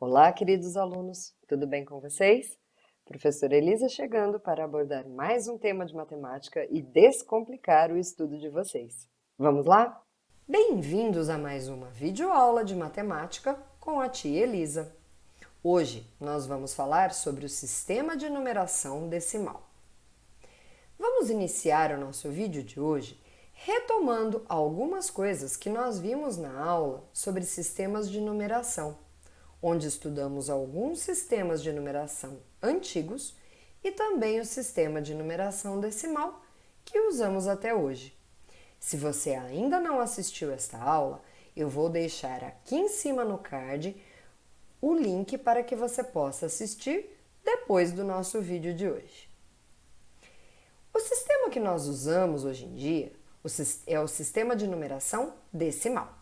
Olá, queridos alunos, tudo bem com vocês? Professora Elisa chegando para abordar mais um tema de matemática e descomplicar o estudo de vocês. Vamos lá? Bem-vindos a mais uma videoaula de matemática com a tia Elisa. Hoje nós vamos falar sobre o sistema de numeração decimal. Vamos iniciar o nosso vídeo de hoje retomando algumas coisas que nós vimos na aula sobre sistemas de numeração, onde estudamos alguns sistemas de numeração antigos e também o sistema de numeração decimal que usamos até hoje. Se você ainda não assistiu esta aula, eu vou deixar aqui em cima no card o link para que você possa assistir depois do nosso vídeo de hoje. O sistema que nós usamos hoje em dia é o sistema de numeração decimal.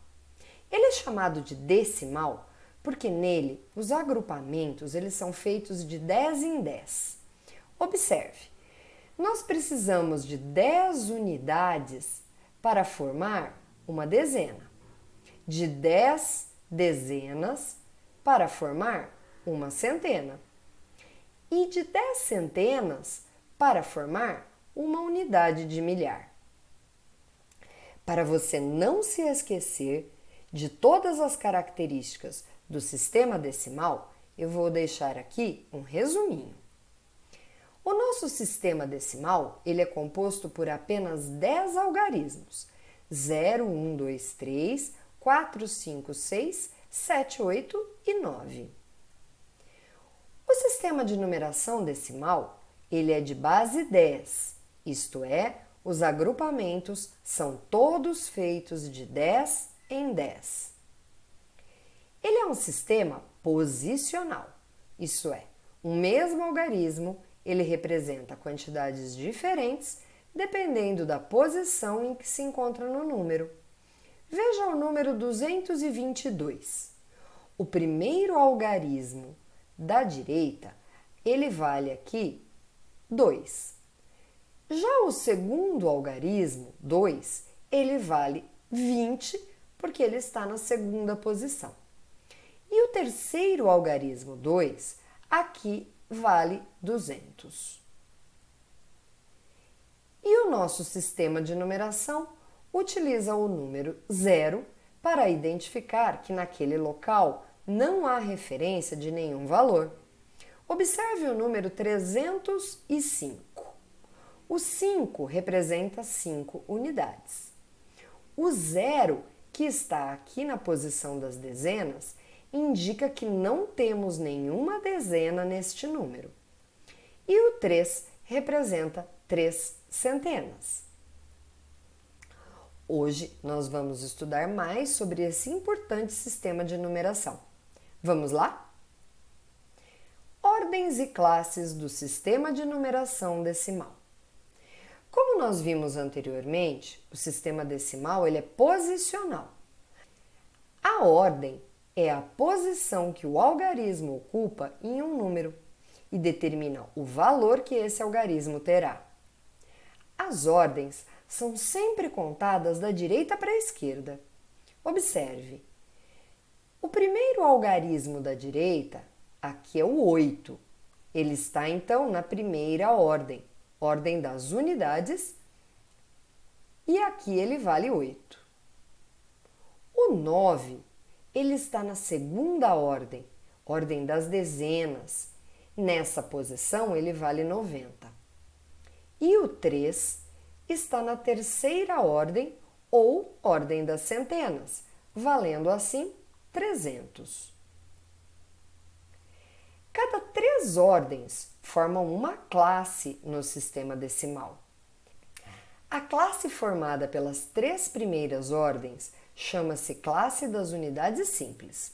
Ele é chamado de decimal porque nele os agrupamentos eles são feitos de 10 em 10. Observe, nós precisamos de 10 unidades para formar uma dezena, de 10 dezenas para formar uma centena e de 10 centenas para formar uma unidade de milhar. Para você não se esquecer de todas as características do sistema decimal, eu vou deixar aqui um resuminho. O nosso sistema decimal ele é composto por apenas 10 algarismos: 0, 1, 2, 3, 4, 5, 6, 7, 8 e 9. O sistema de numeração decimal ele é de base 10, isto é, os agrupamentos são todos feitos de 10 em 10. Ele é um sistema posicional, isso é, um mesmo algarismo ele representa quantidades diferentes dependendo da posição em que se encontra no número. Veja o número 222. O primeiro algarismo da direita, ele vale aqui 2. Já o segundo algarismo, 2, ele vale 20 porque ele está na segunda posição. E o terceiro algarismo, 2, aqui vale 200. E o nosso sistema de numeração utiliza o número 0 para identificar que naquele local não há referência de nenhum valor. Observe o número 305. O 5 representa 5 unidades. O 0, que está aqui na posição das dezenas, indica que não temos nenhuma dezena neste número. E o 3 representa 3 centenas. Hoje nós vamos estudar mais sobre esse importante sistema de numeração. Vamos lá? Ordens e classes do sistema de numeração decimal. Como nós vimos anteriormente, o sistema decimal ele é posicional. A ordem é a posição que o algarismo ocupa em um número e determina o valor que esse algarismo terá. As ordens são sempre contadas da direita para a esquerda. Observe, o primeiro algarismo da direita, aqui é o 8. Ele está então na primeira ordem, ordem das unidades, e aqui ele vale 8. O 9 ele está na segunda ordem, ordem das dezenas. Nessa posição, ele vale 90. E o 3 está na terceira ordem, ou ordem das centenas, valendo assim 300. Cada 3 ordens formam uma classe no sistema decimal. A classe formada pelas 3 primeiras ordens chama-se classe das unidades simples.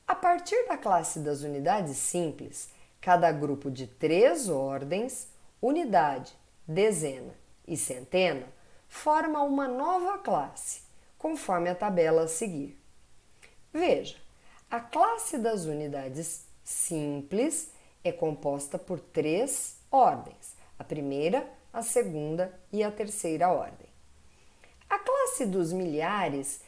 A partir da classe das unidades simples, cada grupo de 3 ordens, unidade, dezena e centena, forma uma nova classe, conforme a tabela a seguir. Veja, a classe das unidades simples é composta por 3 ordens, a primeira, a segunda e a terceira ordem. A classe dos milhares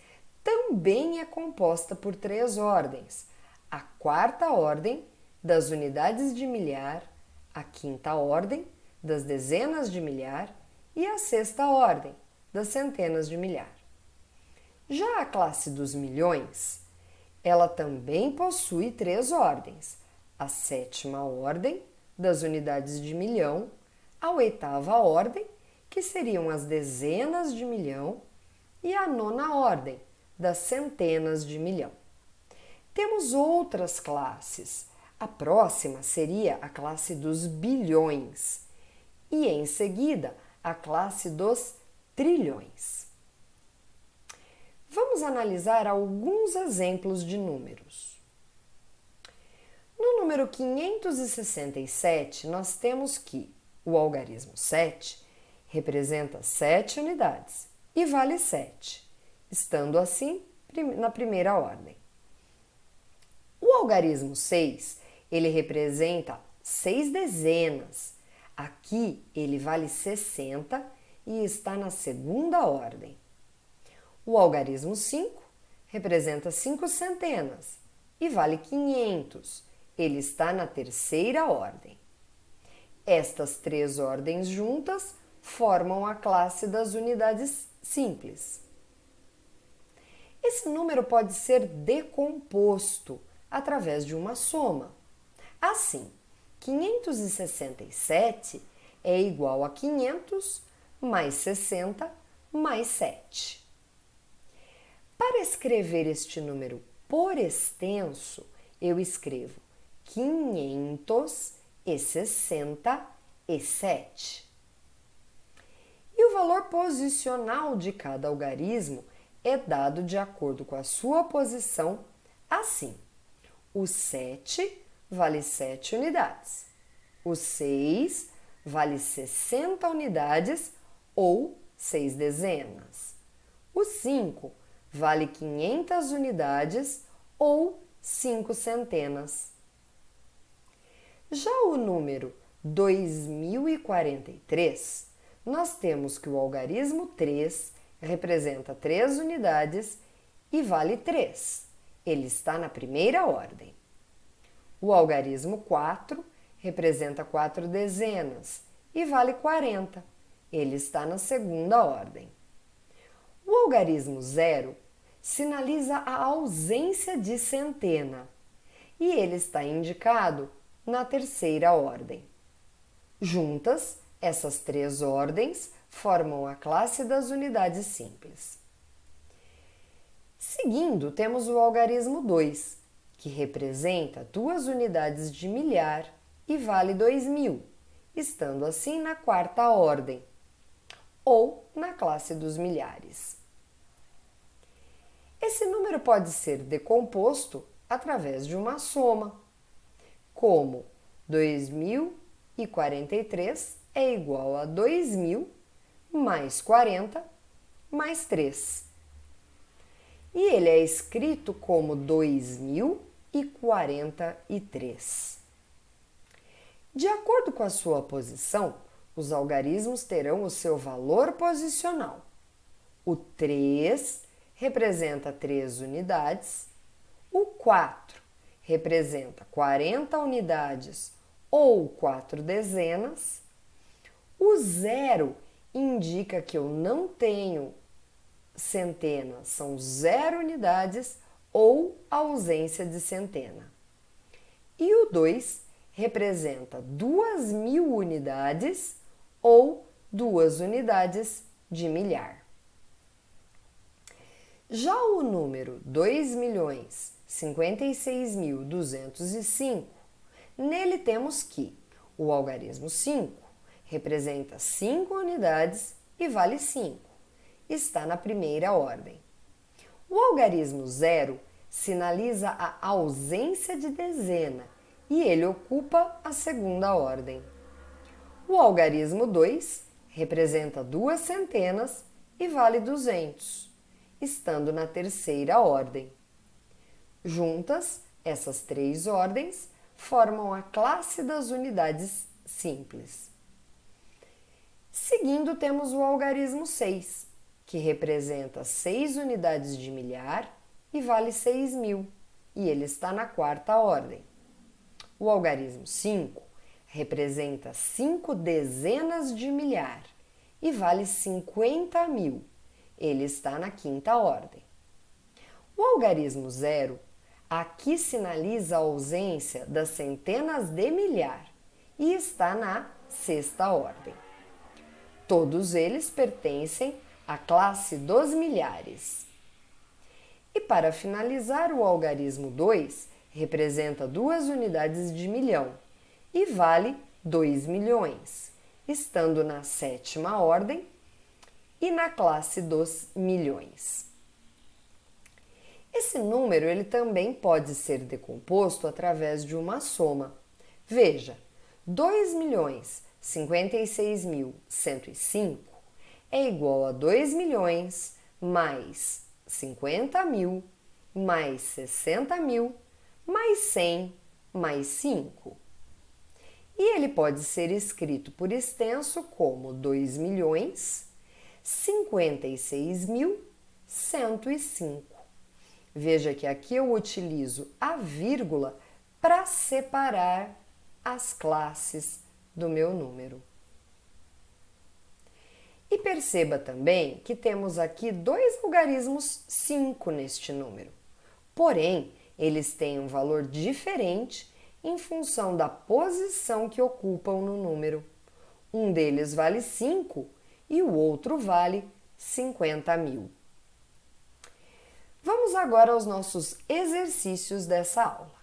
também é composta por 3 ordens, a quarta ordem das unidades de milhar, a quinta ordem das dezenas de milhar e a sexta ordem das centenas de milhar. Já a classe dos milhões, ela também possui três ordens: a sétima ordem das unidades de milhão, a oitava ordem, que seriam as dezenas de milhão, e a nona ordem das centenas de milhão. Temos outras classes. A próxima seria a classe dos bilhões e, em seguida, a classe dos trilhões. Vamos analisar alguns exemplos de números. No número 567, nós temos que o algarismo 7 representa 7 unidades e vale 7, estando assim na primeira ordem. O algarismo 6, ele representa 6 dezenas. Aqui ele vale 60 e está na segunda ordem. O algarismo 5 representa 5 centenas e vale 500. Ele está na terceira ordem. Estas três ordens juntas formam a classe das unidades simples. Esse número pode ser decomposto através de uma soma. Assim, 567 é igual a 500 mais 60 mais 7. Para escrever este número por extenso, eu escrevo 567. E o valor posicional de cada algarismo é dado de acordo com a sua posição, assim: o 7 vale 7 unidades, o 6 vale 60 unidades ou 6 dezenas, o 5 vale 500 unidades ou 5 centenas. Já o número 2043, nós temos que o algarismo 3 representa 3 unidades e vale 3. Ele está na primeira ordem. O algarismo 4 representa 4 dezenas e vale 40. Ele está na segunda ordem. O algarismo 0 sinaliza a ausência de centena e ele está indicado na terceira ordem. Juntas, essas três ordens formam a classe das unidades simples. Seguindo, temos o algarismo 2, que representa 2 unidades de milhar e vale 2000, estando assim na quarta ordem, ou na classe dos milhares. Esse número pode ser decomposto através de uma soma, como 2043 é igual a 2000 mais 40 mais 3. E ele é escrito como 2043. De acordo com a sua posição, os algarismos terão o seu valor posicional. O 3 representa 3 unidades, o 4 representa 40 unidades ou 4 dezenas, o 0 indica que eu não tenho centenas, são 0 unidades ou ausência de centena. E o 2 representa 2000 unidades ou 2 unidades de milhar. Já o número 2.056.205, nele temos que o algarismo 5 representa 5 unidades e vale 5. Está na primeira ordem. O algarismo 0 sinaliza a ausência de dezena e ele ocupa a segunda ordem. O algarismo 2 representa 2 centenas e vale 200, estando na terceira ordem. Juntas, essas três ordens formam a classe das unidades simples. Seguindo, temos o algarismo 6, que representa 6 unidades de milhar e vale 6.000, e ele está na quarta ordem. O algarismo 5 representa 5 dezenas de milhar e vale 50.000. Ele está na quinta ordem. O algarismo 0 aqui sinaliza a ausência das centenas de milhar e está na sexta ordem. Todos eles pertencem à classe dos milhares. E para finalizar, o algarismo 2 representa 2 unidades de milhão e vale 2 milhões, estando na sétima ordem e na classe dos milhões. Esse número ele também pode ser decomposto através de uma soma. Veja, 2.056.105 é igual a 2 milhões mais 50.000 mais 60.000 mais 100 mais 5. E ele pode ser escrito por extenso como 2.056.105. Veja que aqui eu utilizo a vírgula para separar as classes do meu número. E perceba também que temos aqui 2 algarismos 5 neste número. Porém, eles têm um valor diferente em função da posição que ocupam no número. Um deles vale 5 e o outro vale 50.000. Vamos agora aos nossos exercícios dessa aula.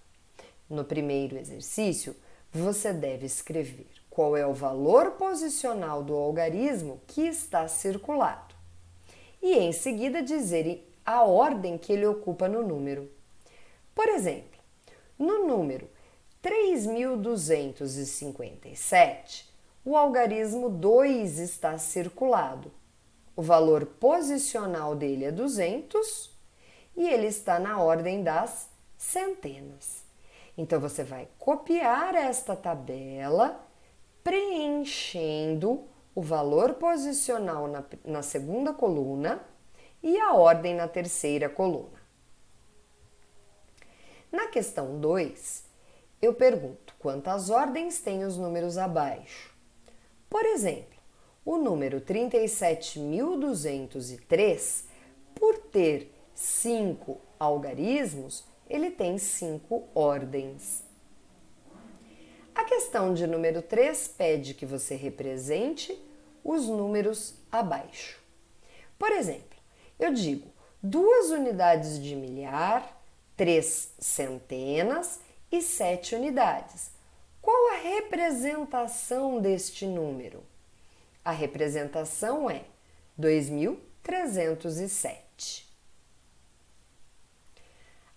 No primeiro exercício, você deve escrever qual é o valor posicional do algarismo que está circulado e, em seguida, dizer a ordem que ele ocupa no número. Por exemplo, no número 3.257, o algarismo 2 está circulado. O valor posicional dele é 200 e ele está na ordem das centenas. Então, você vai copiar esta tabela, preenchendo o valor posicional na segunda coluna e a ordem na terceira coluna. Na questão 2, eu pergunto quantas ordens têm os números abaixo. Por exemplo, o número 37.203, por ter 5 algarismos, ele tem 5 ordens. A questão de número 3 pede que você represente os números abaixo. Por exemplo, eu digo 2 unidades de milhar, 3 centenas e 7 unidades. Qual a representação deste número? A representação é 2.307.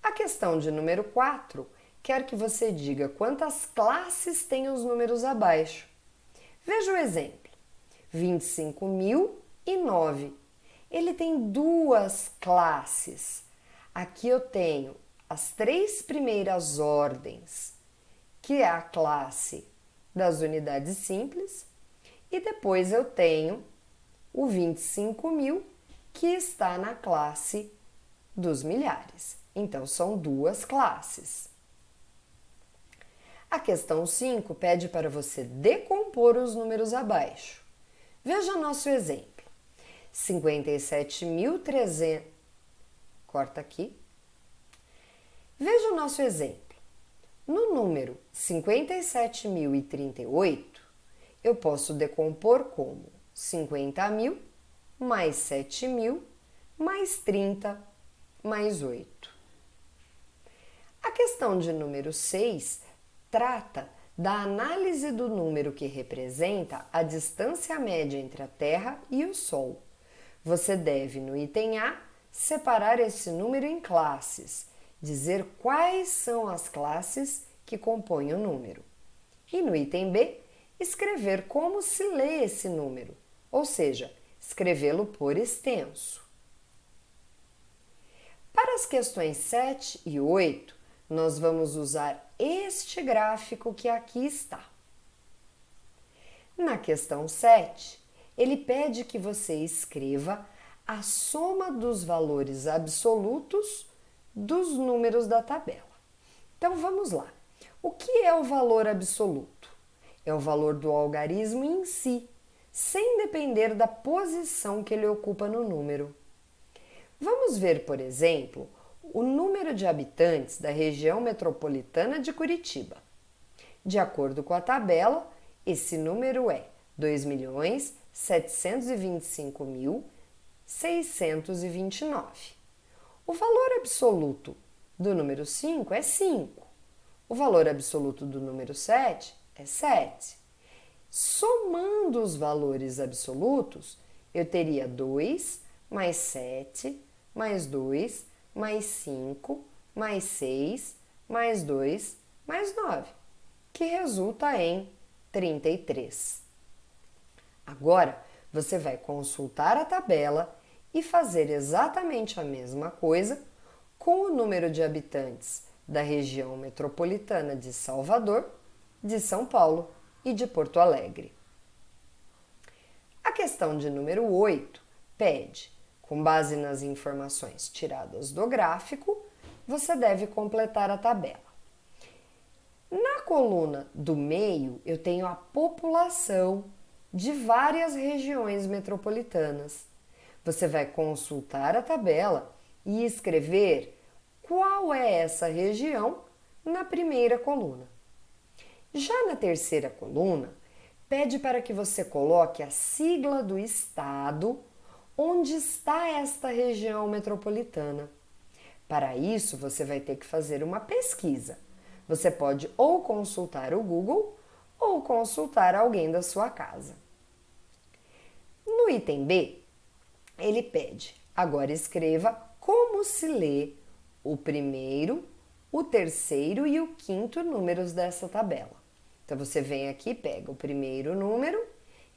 A questão de número 4 quer que você diga quantas classes tem os números abaixo. Veja o exemplo. 25.009. Ele tem 2 classes. Aqui eu tenho as 3 primeiras ordens, que é a classe das unidades simples, e depois eu tenho o 25.000, que está na classe dos milhares. Então, são 2 classes. A questão 5 pede para você decompor os números abaixo. Veja nosso exemplo. 57.300... Corta aqui. Veja o nosso exemplo. No número 57.038, eu posso decompor como 50.000 mais 7.000 mais 30 mais 8. A questão de número 6 trata da análise do número que representa a distância média entre a Terra e o Sol. Você deve, no item A, separar esse número em classes, dizer quais são as classes que compõem o número. E no item B, escrever como se lê esse número, ou seja, escrevê-lo por extenso. Para as questões 7 e 8, nós vamos usar este gráfico que aqui está. Na questão 7, ele pede que você escreva a soma dos valores absolutos dos números da tabela. Então vamos lá. O que é o valor absoluto? É o valor do algarismo em si, sem depender da posição que ele ocupa no número. Vamos ver, por exemplo, o número de habitantes da região metropolitana de Curitiba. De acordo com a tabela, esse número é 2.725.629. O valor absoluto do número 5 é 5. O valor absoluto do número 7 é 7. Somando os valores absolutos, eu teria 2 mais 7 mais 2 mais 5 mais 6 mais 2 mais 9, que resulta em 33. Agora, você vai consultar a tabela e fazer exatamente a mesma coisa com o número de habitantes da região metropolitana de Salvador, de São Paulo e de Porto Alegre. A questão de número 8 pede, com base nas informações tiradas do gráfico, você deve completar a tabela. Na coluna do meio, eu tenho a população de várias regiões metropolitanas. Você vai consultar a tabela e escrever qual é essa região na primeira coluna. Já na terceira coluna, pede para que você coloque a sigla do estado onde está esta região metropolitana. Para isso, você vai ter que fazer uma pesquisa. Você pode ou consultar o Google ou consultar alguém da sua casa. No item B, ele pede, agora escreva como se lê o primeiro, o terceiro e o quinto números dessa tabela. Então, você vem aqui, pega o primeiro número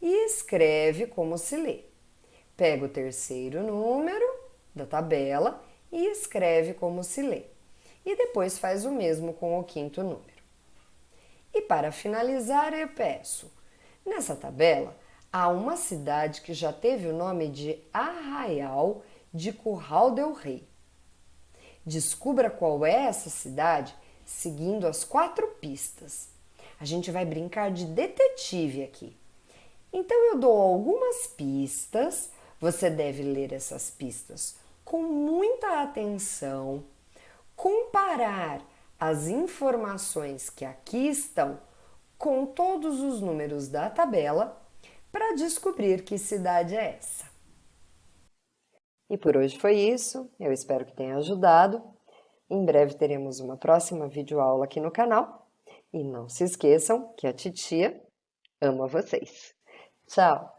e escreve como se lê. Pega o terceiro número da tabela e escreve como se lê. E depois faz o mesmo com o quinto número. E para finalizar, eu peço, nessa tabela, há uma cidade que já teve o nome de Arraial de Curral del Rei. Descubra qual é essa cidade seguindo as 4 pistas. A gente vai brincar de detetive aqui. Então eu dou algumas pistas, você deve ler essas pistas com muita atenção, comparar as informações que aqui estão com todos os números da tabela para descobrir que cidade é essa. E por hoje foi isso, eu espero que tenha ajudado. Em breve teremos uma próxima videoaula aqui no canal. E não se esqueçam que a titia ama vocês. Tchau!